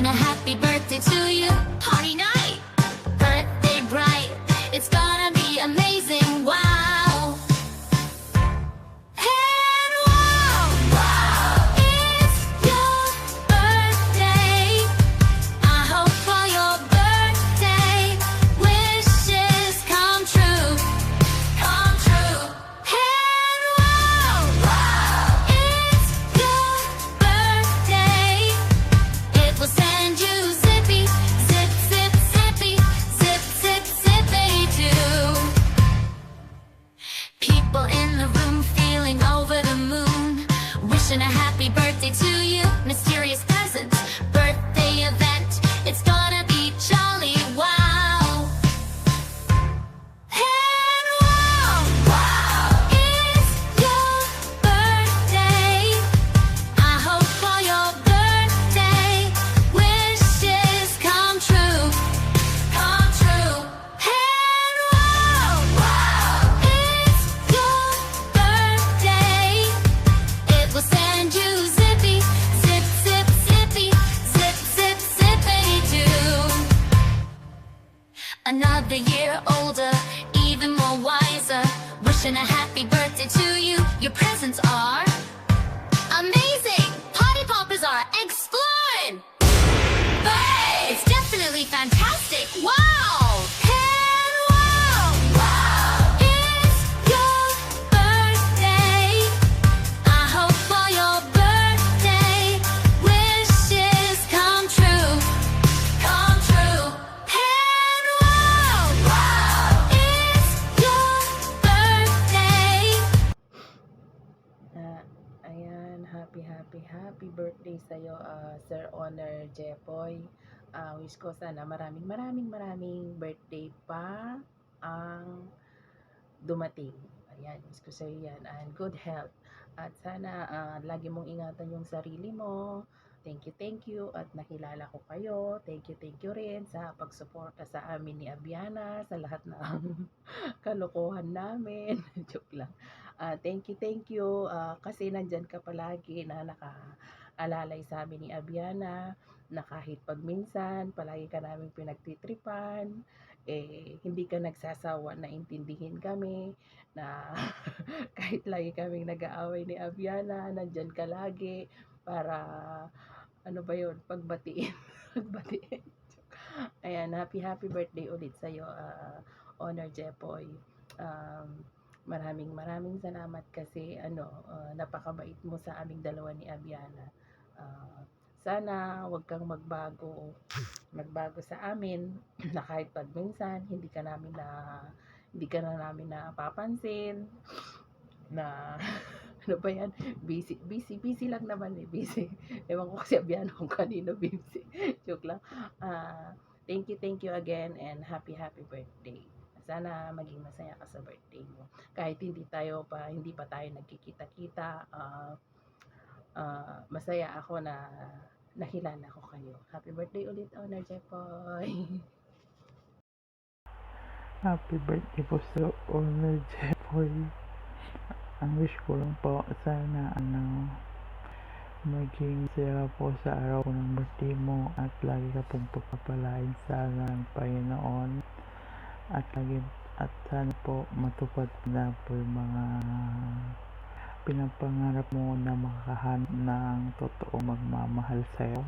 a happy birthday to you. Party night, birthday bright. It's gonna be amazing. Wow. And wow, it's your birthday. I hope all your birthday wishes come true. Come true. And wow, it's your birthday. It will send you zippy, zip, zip, zippy, zip, zip, zippity too. People in the room feeling over the moon, wishing a happy birthday to you. Mysterious presents, birthday event. It's gonna be jolly. Wow. And wow, it's your birthday. I hope all your birthday wishes come true. Come true. And wow, it's your birthday. It will send you zippy, zip, zip, zippy, zip, zip, zippity too. Another year older, even more wiser. Wishing a happy birthday to you. Your presents are amazing. Party poppers are exploring. But it's definitely fantastic. Wow! And wow, it's your birthday. I hope all your birthday wishes come true. Come true. And wow, it's your birthday. Ayan, happy birthday sa'yo, Sir Honor Jepoy. Wish ko sana maraming birthday pa ang dumating. Ayan, wish ko sa'yo yan. And good health. At sana lagi mong ingatan yung sarili mo. Thank you. At nakilala ko kayo. Thank you rin sa pagsuporta sa amin ni Abiana, sa lahat ng kalokohan namin. Joke lang. Thank you. Kasi nandyan ka palagi na nakaalalay sa amin ni Abiana, na kahit pag minsan, palagi ka namin pinagtitripan, hindi ka nagsasawa na intindihin kami, na kahit lagi kaming nag-aaway ni Abiana, nandyan ka lagi para, ano ba yun, pagbatiin. Pagbatiin. Ayan, happy birthday ulit sa'yo, Honor Jepoy. Maraming salamat kasi napakabait mo sa aming dalawa ni Abiana. Sana wag kang magbago sa amin na kahit pag minsan hindi ka na namin napapansin na ano ba yan, busy lang naman busy. Ewan ko kasi Abiana kung kanino busy. Joke lang. Thank you again and happy birthday. Sana maging masaya ka sa birthday mo. Kahit hindi pa tayo nagkikita-kita, masaya ako na nakilala ko kayo. Happy birthday ulit, Honor Jepoy. Happy birthday po sa Honor Jepoy. Ang wish ko lang po, sana maging saya po sa araw po ng birthday mo at lagi ka pong pagpapalain sana ng Panginoon at sana po matupad na po yung mga pinapangarap mo na makahanap ng totoong magmamahal sa'yo.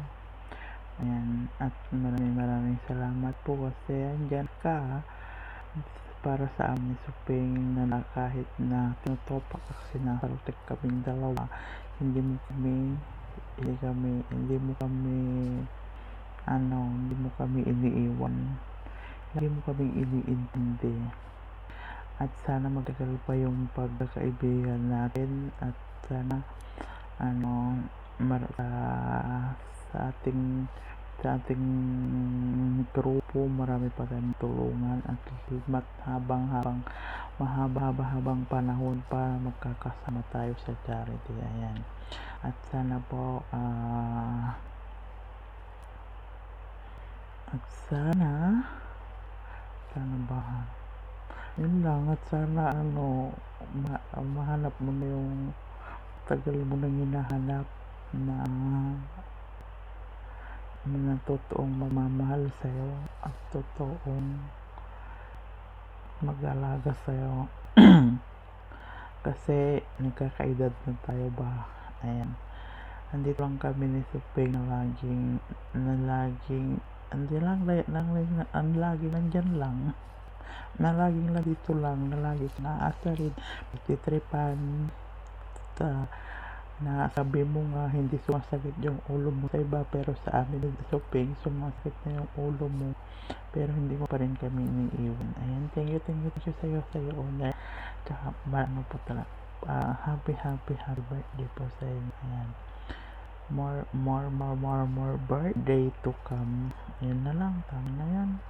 Ayan, at maraming salamat po kasi andyan ka para sa amin Suping na kahit na tinutopak kasi nakarotek kaming dalawa, hindi mo kami iniiwan, hindi mo kami iniintindi. At sana magtagal pa yung pagkakaibigan natin at sana sa ating grupo marami pa tayong tulungan at habang panahon pa magkakasama tayo sa charity. Ayan. At sana po sana ba yun lang, at sana mahanap mo na yung tagal mo nang hinahanap na na totoong magmamahal sa'yo at totoong mag-alaga sa'yo. Kasi nagkakaedad na tayo ba? Ayan. Andito lang kami ni Supeng na laging nandyan lang. Na laging lang dito lang, na laging naasa rin, nagtitripan, na sabi mo nga hindi sumasakit yung ulo mo sa iba, pero sa amin ni Supeng sumasakit na yung ulo mo, pero hindi mo pa rin kami iniiwan. Ayan, thank you sa'yo owner. Tsaka ano po talaga, happy birthday po sa inyo. Ayan, more birthday to come. Ayan na lang, tama na yan.